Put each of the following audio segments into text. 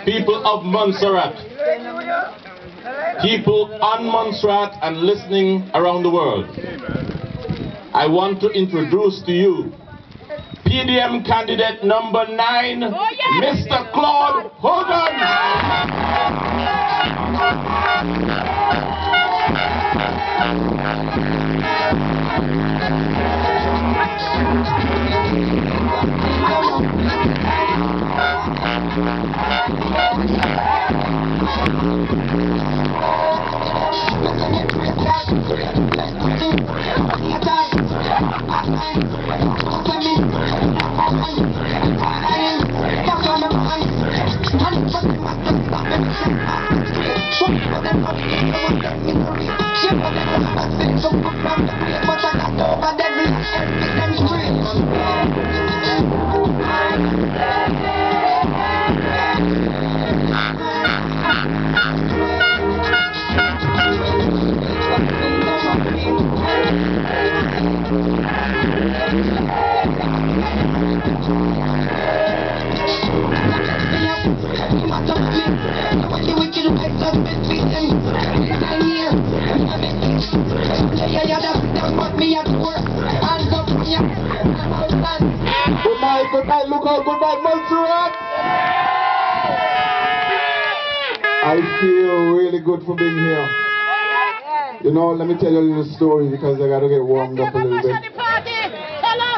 people of Montserrat, people on Montserrat and listening around the world, I want to introduce to you PDM candidate number 9, Mr. Claude Hogan. Good night, look out, good night, Montserrat! I feel really good for being here. You know, let me tell you a little story because I gotta get warmed up a little bit.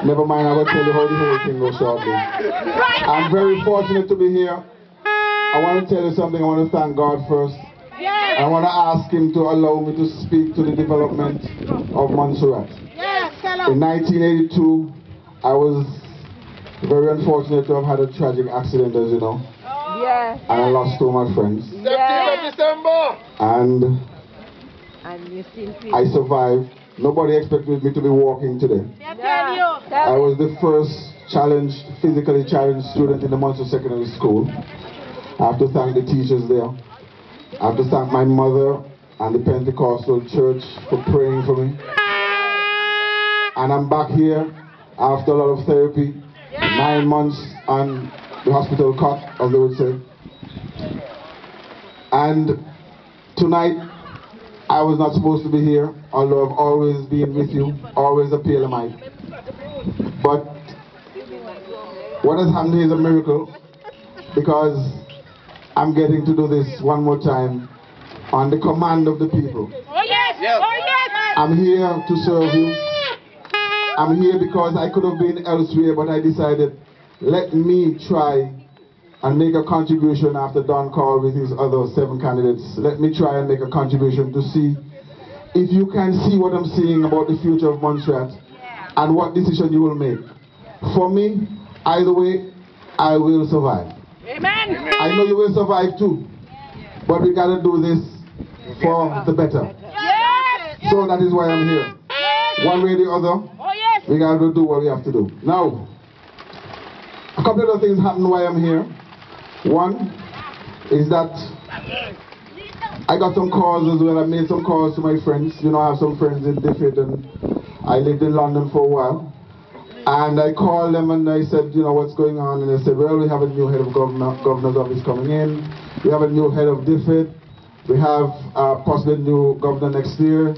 Never mind, I will tell you how the whole thing goes shortly. I'm very fortunate to be here. I want to tell you something. I want to thank God first. I want to ask Him to allow me to speak to the development of Montserrat. In 1982, I was very unfortunate to have had a tragic accident, as you know. And I lost two of my friends. December. And I survived. Nobody expected me to be walking today. I was the first physically challenged student in the Montserrat Secondary School. I have to thank the teachers there. I have to thank my mother and the Pentecostal church for praying for me. And I'm back here after a lot of therapy, 9 months on the hospital cot, as they would say. And tonight, I was not supposed to be here, although I've always been with you, always a PLMite. But what has happened here is a miracle, because I'm getting to do this one more time on the command of the people. Oh yes! Yes. Oh yes! I'm here to serve you. I'm here because I could have been elsewhere, but I decided, let me try and make a contribution after Don called with his other 7 candidates. Let me try and make a contribution to see if you can see what I'm saying about the future of Montserrat and what decision you will make. For me, either way, I will survive. Amen. I know you will survive too, but we gotta do this for the better. Yes. So that is why I'm here. One way or the other, we gotta do what we have to do. Now, a couple of things happen while I'm here. One is that I got some calls as well. I made some calls to my friends. You know, I have some friends in Diffid, and I lived in London for a while. And I called them and I said, you know, what's going on? And they said, well, we have a new head of governor's office coming in. We have a new head of Diffid. We have possibly a new governor next year.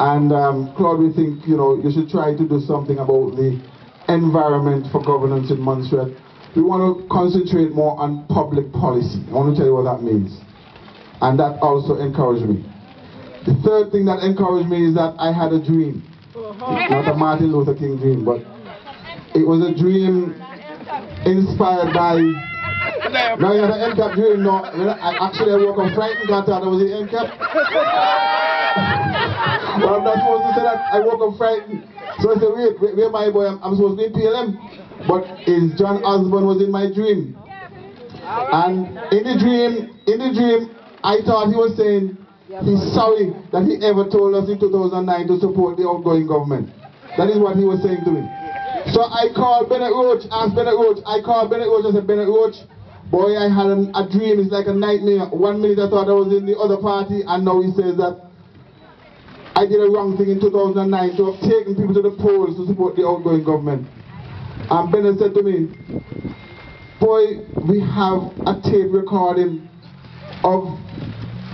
And Claude, we think, you know, you should try to do something about the environment for governance in Montserrat. We want to concentrate more on public policy. I want to tell you what that means. And that also encouraged me. The third thing that encouraged me is that I had a dream. Not a Martin Luther King dream, but it was a dream inspired by... Now you had an MCAP dream, no. Actually, I woke up frightened because I thought I was in MCAP. But I'm not supposed to say that. I woke up frightened. So I said, wait, where my boy? I'm supposed to be in PLM. But John Osborne was in my dream. And in the dream, I thought he was saying he's sorry that he ever told us in 2009 to support the outgoing government. That is what he was saying to me. So I called Bennett Roach, asked Bennett Roach. I called Bennett Roach, I said, Bennett Roach, boy, I had a dream, it's like a nightmare. 1 minute I thought I was in the other party, and now he says that I did a wrong thing in 2009 to have taken people to the polls to support the outgoing government. And Bennett said to me, boy, we have a tape recording of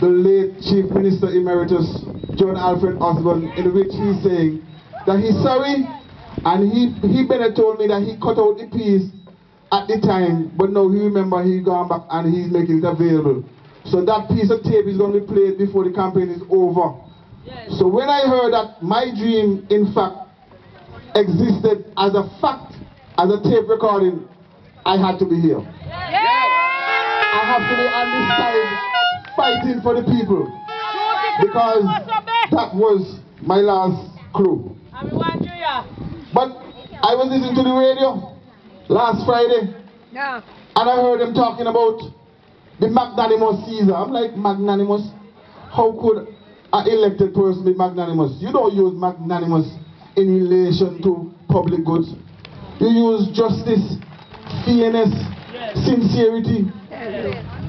the late Chief Minister Emeritus John Alfred Osborne, in which he's saying that he's sorry, and he better told me that he cut out the piece at the time, but now he remember he gone back and he's making it available. So that piece of tape is going to be played before the campaign is over. Yes. So when I heard that my dream, in fact, existed as a fact, as a tape recording, I had to be here. Yes. I have to be on this side fighting for the people, because that was my last clue. But I was listening to the radio last Friday, and I heard them talking about the magnanimous Caesar. I'm like, magnanimous? How could an elected person be magnanimous? You don't use magnanimous in relation to public goods. You use justice, fairness, sincerity,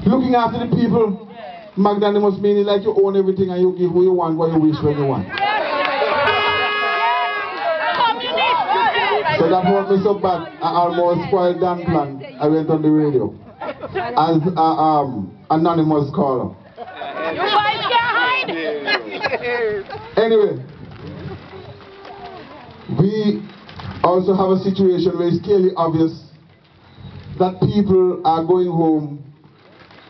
looking after the people. Magnanimous meaning like you own everything and you give who you want, what you wish, when you want. So that hurt me so bad, I almost spoiled that plan. I went on the radio as anonymous caller. You guys can't hide! Anyway, we also have a situation where it's clearly obvious that people are going home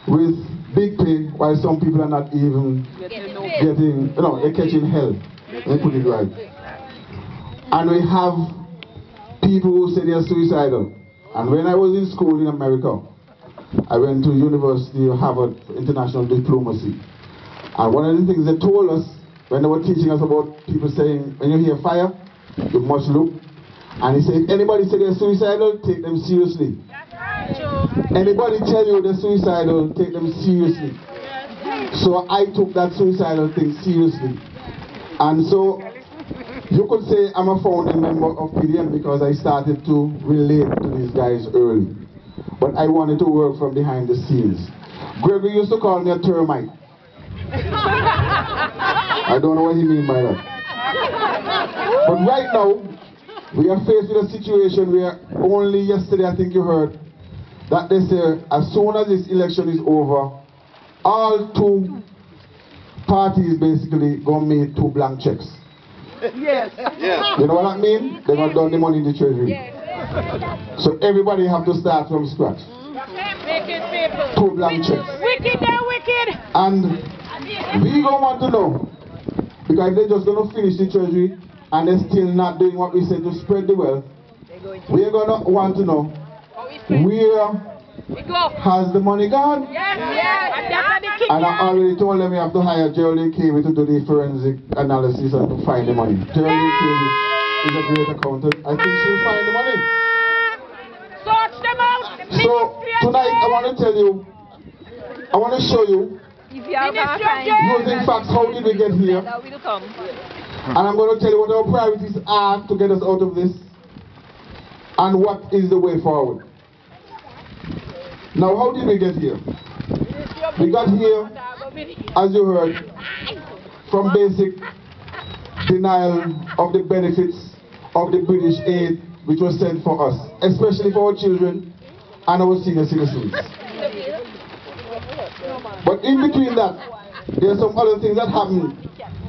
with big pay, while some people are not even getting, they're catching hell. Let me put it right. And we have people who say they are suicidal. And when I was in school in America, I went to University of Harvard for International Diplomacy. And one of the things they told us when they were teaching us about people saying, when you hear fire, you must look. And he said, if anybody say they're suicidal, take them seriously. Anybody tell you they're suicidal, take them seriously. So I took that suicidal thing seriously. And so you could say I'm a founding member of PDM because I started to relate to these guys early. But I wanted to work from behind the scenes. Gregory used to call me a termite. I don't know what he means by that. But right now, we are faced with a situation where only yesterday, I think you heard, that they say as soon as this election is over, all two parties basically gonna make 2 blank checks. Yes. You know what I mean? They're gonna done the money in the treasury. Yes. So everybody have to start from scratch. 2 blank checks. Wicked, they're wicked. And we gonna want to know, because they're just gonna finish the treasury and they're still not doing what we said to spread the wealth. We're gonna want to know, where has the money gone? Yes. And I already told them we have to hire Geraldine Cavey to do the forensic analysis and to find the money. Geraldine Cavey is a great accountant. I think she'll find the money. Search them out. So tonight I want to tell you, I want to show you, using facts, how did we get here? And I'm going to tell you what our priorities are to get us out of this, and what is the way forward. Now, how did we get here? We got here, as you heard, from basic denial of the benefits of the British aid which was sent for us, especially for our children and our senior citizens. But in between that, there are some other things that happened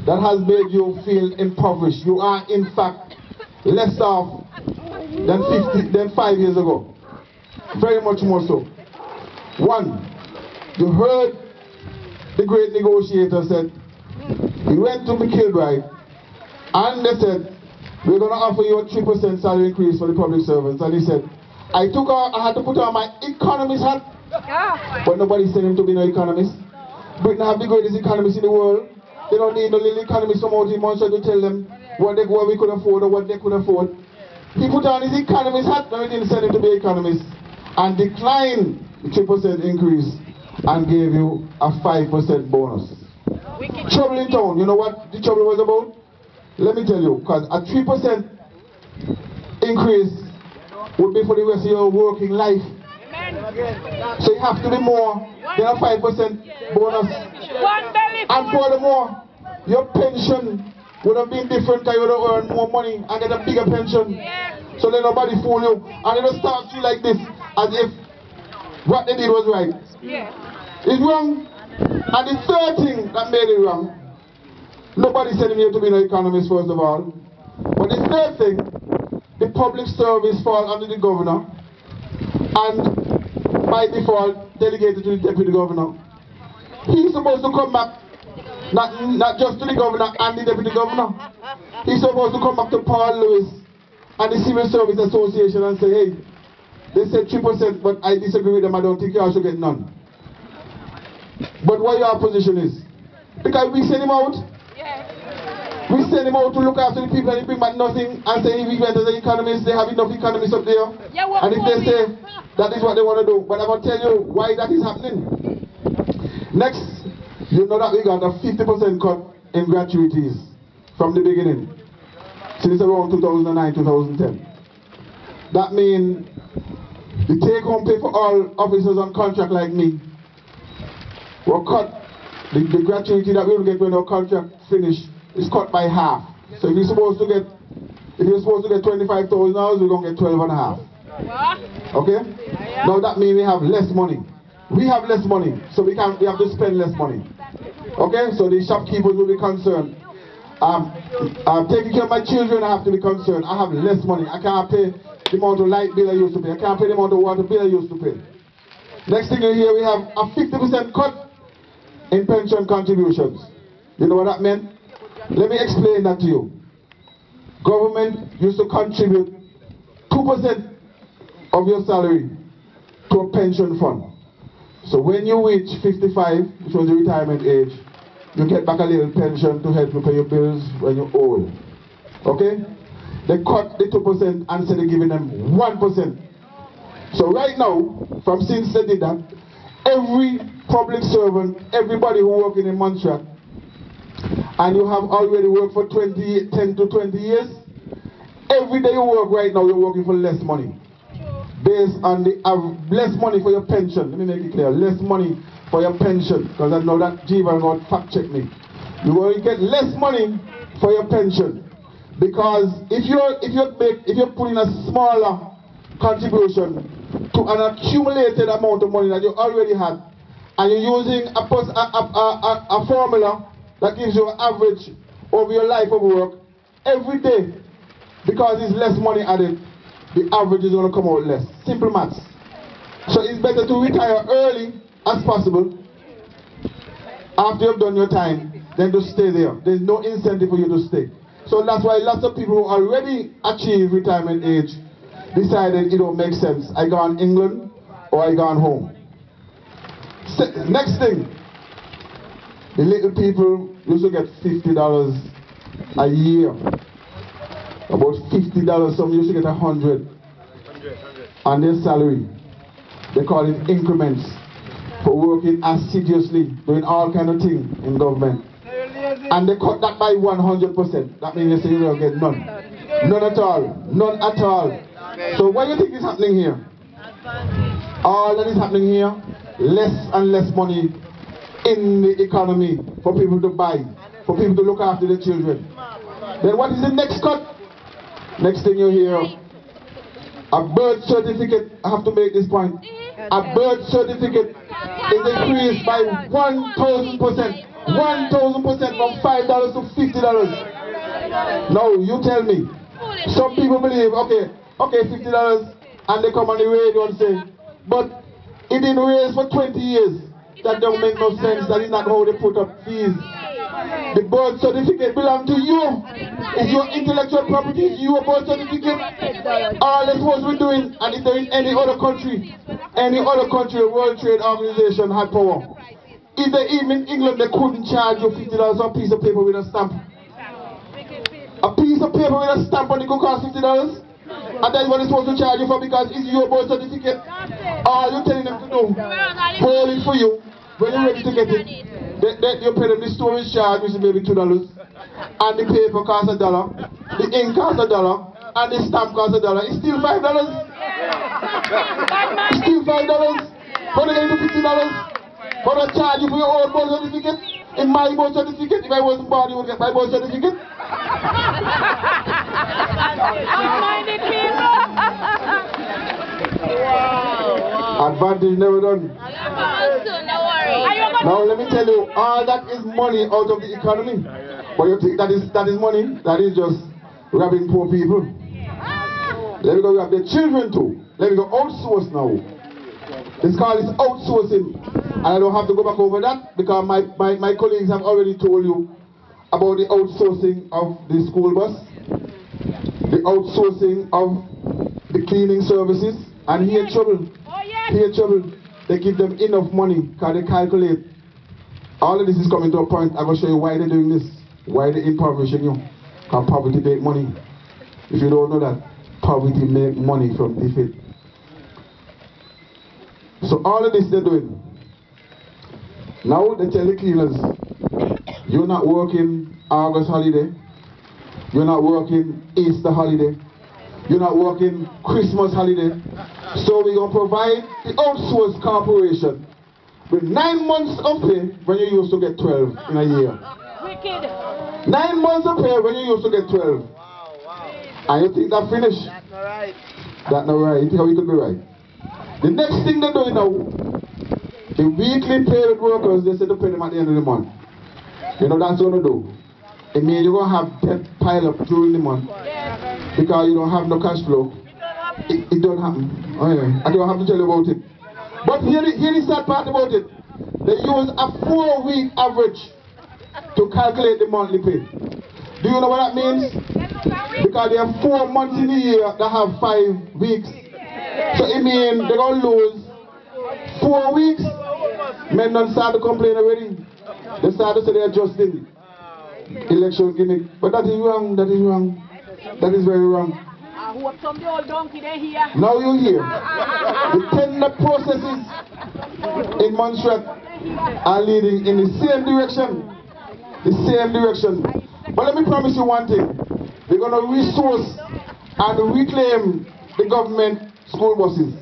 that has made you feel impoverished. You are, in fact, less off than 5 years ago. Very much more so. One, you heard the great negotiator said, he went to McKilbride and they said, we're going to offer you a 3% salary increase for the public servants. And he said, I had to put on my economist hat. But nobody said him to be no economist. Britain have the greatest economists in the world. They don't need no little economists from out in Montreal to tell them what we could afford or what they could afford. He put on his economist hat, but we didn't send him to be economist, and declined the 3% increase and gave you a 5% bonus. Trouble in town. You know what the trouble was about? Let me tell you, because a 3% increase would be for the rest of your working life. So you have to be more than a 5% bonus. And furthermore, your pension would have been different because you would have earned more money and get a bigger pension. So let nobody fool you. And it'll start you like this, as if what they did was right. Yes. It's wrong. And the third thing that made it wrong, nobody said him here to be an economist first of all, but the third thing, the public service fall under the governor and by default delegated to the deputy governor. He's supposed to come back, not just to the governor and the deputy governor. He's supposed to come back to Paul Lewis and the Civil Service Association and say, hey, they said 3%, but I disagree with them, I don't think you should get none. But what your position is? Because we send him out. Yes. We send him out to look after the people and he bring back nothing and say if we went as an economist, they have enough economists up there. Yeah, and if they say that is what they want to do. But I'm going to tell you why that is happening. Next, you know that we got a 50% cut in gratuities from the beginning. Since around 2009, 2010. That means the take-home pay for all officers on contract like me were cut. The gratuity that we will get when our contract finish is cut by half. So if you're supposed to get $25,000, we're gonna get 12 and a half. Okay? Now that means we have less money. We have less money, so we have to spend less money. Okay? So the shopkeepers will be concerned. I'm taking care of my children, I have to be concerned. I have less money. I can't pay the amount of light bill I used to pay. I can't pay the amount of water bill I used to pay. Next thing you hear, we have a 50% cut in pension contributions. You know what that meant? Let me explain that to you. Government used to contribute 2% of your salary to a pension fund. So when you reach 55, which was the retirement age, you get back a little pension to help you pay your bills when you're old. Okay? They cut the 2% and said they're giving them 1%. So right now, from since they did that, every public servant, everybody who works in a Montreal, and you have already worked for 10 to 20 years, every day you work right now, you're working for less money. Based on the less money for your pension. Let me make it clear, less money for your pension, because I know that Jiva will fact check me. You will get less money for your pension, because if you're putting a smaller contribution to an accumulated amount of money that you already had, and you're using a formula that gives you an average over your life of work every day, because it's less money added, the average is going to come out less. Simple maths. So it's better to retire early as possible after you've done your time than to stay there. There's no incentive for you to stay. So that's why lots of people who already achieve retirement age decided it don't make sense. I gone England or I gone home. Next thing, the little people used to get $50 a year. About $50, some used to get $100 on their salary. They call it increments for working assiduously, doing all kind of things in government. And they cut that by 100%. That means you say you don't get none. None at all. None at all. So what do you think is happening here? All that is happening here, less and less money in the economy for people to buy, for people to look after their children. Then what is the next cut? Next thing you hear, a birth certificate, I have to make this point, a birth certificate is increased by 1,000%. 1,000% from $5 to $50. Now you tell me, some people believe, okay, $50, and they come on the radio and say, but it didn't raise for 20 years. That don't make no sense. That is not how they put up fees. The birth certificate belongs to you. It's your intellectual property. It's your birth certificate. All they're supposed to be doing, and if they're in any other country, World Trade Organization had power. If they even in England, they couldn't charge you $50 for a piece of paper with a stamp. A piece of paper with a stamp on it could cost $50. And that's what they're supposed to charge you for, because it's your birth certificate. All you're telling them to do, hold it for you. When you're ready to get it, you pay them the storage charge, which is maybe $2. And the paper costs $1. The ink costs $1. And the stamp costs $1. It's still $5. It's still $5. But they're going to do $50. But they charge you for your own birth certificate. In my birth certificate, if I wasn't born, you would get my birth certificate. Wow. And Advantage never done. Now let me tell you, all that is money out of the economy. But you think that is money? That is just robbing poor people. Let me go grab the children too. Let me go outsource now. This call is outsourcing. And I don't have to go back over that because my colleagues have already told you about the outsourcing of the school bus, the outsourcing of the cleaning services, and here trouble. Here trouble. They give them enough money because they calculate. All of this is coming to a point. I'm going to show you why they're doing this. Why they're impoverishing you. Because poverty make money. If you don't know that, poverty make money from defeat. So all of this they're doing. Now they tell the cleaners, you're not working August holiday. You're not working Easter holiday. You're not working Christmas holiday. So we're going to provide the outsourced corporation with 9 months of pay when you used to get 12 in a year. Wicked. 9 months of pay when you used to get 12. And you think that finished? That's not right. That's not right. You think we could be right? The next thing they're doing now, the weekly paid workers, they say to pay them at the end of the month. You know that's what they do. It means you're going to have debt pile up during the month because you don't have no cash flow. It don't happen. Oh, yeah. I don't have to tell you about it. But here the sad part about it. They use a 4-week average to calculate the monthly pay. Do you know what that means? Because there are 4 months in a year that have 5 weeks. So it means they're going to lose 4 weeks. Men don't start to complain already. They start to say they're adjusting. Election gimmick. But that is wrong. That is wrong. That is very wrong. Now you hear. The tender processes in Montserrat are leading in the same direction. The same direction. But let me promise you one thing. We're going to resource and reclaim the government school buses.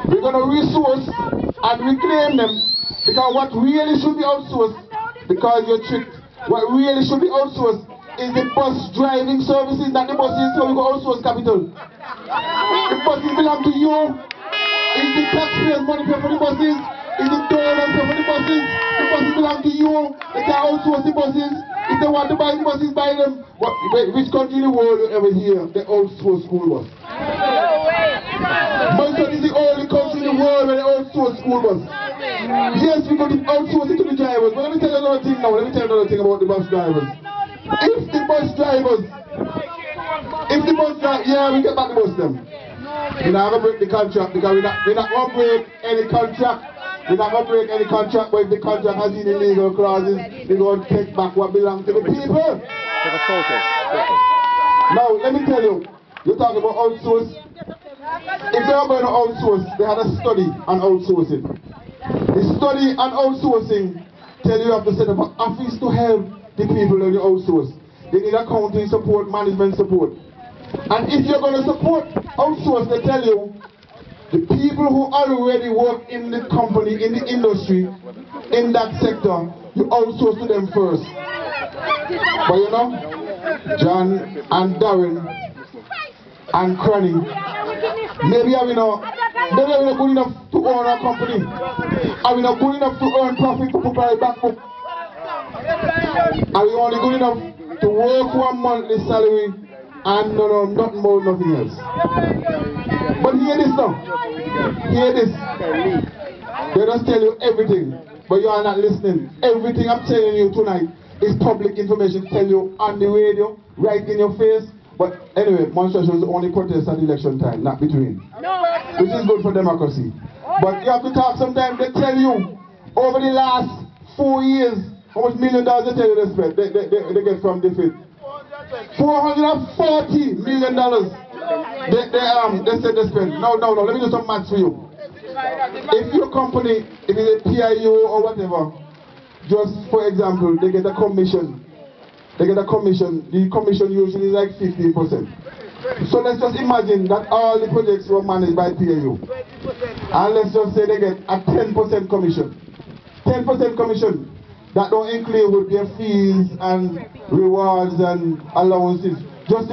We're going to resource and reclaim them because what really should be outsourced, because you're tricked, what really should be outsourced is the bus driving services, not the buses, so we go outsource capital. The buses belong to you. Is the taxpayers' money pay for the buses? Is the donors pay for the buses? The buses belong to you. They can outsource the buses. If they want to buy the buses, buy them. Which country in the world you ever hear they outsource school bus? Montserrat is the only country in the world where they outsource school bus. Yes, we got to outsource it to the drivers. But let me tell you another thing now. Let me tell you another thing about the bus drivers. If the bus drivers, yeah, we get back the bus them. We're not going to break the contract because we're not going to break any contract. We're not going to break any contract, but if the contract has any illegal clauses, we're going to take back what belongs to the people. Now, let me tell you, you're talking about outsource. If they are going to outsource, they had a study on outsourcing. The study on outsourcing tell you have to set up an office to help the people when you outsource. They need accounting support, management support. And if you're going to support outsource, they tell you the people who already work in the company, in the industry, in that sector, you outsource to them first. But you know, John and Darren and Cranny, maybe are we not good enough to own our company? Are we not good enough to earn profit to put our back book? Are we only good enough to work 1 monthly salary and nothing more, nothing else? But hear this now. Hear this. They just tell you everything, but you are not listening. Everything I'm telling you tonight is public information. Tell you on the radio, right in your face. But anyway, Montserrat shows only protest at election time, not between. Which is good for democracy. But you have to talk sometimes. They tell you over the last 4 years how much $1 million they tell you they spend. They get from defeat. $440 million. They said they spend. No. Let me do some maths for you. If your company, if it's a PIU or whatever, just for example, they get a commission. They get a commission. The commission usually is like 15%. So let's just imagine that all the projects were managed by PIU. And let's just say they get a 10% commission. 10% commission. That don't include their fees and rewards and allowances. Just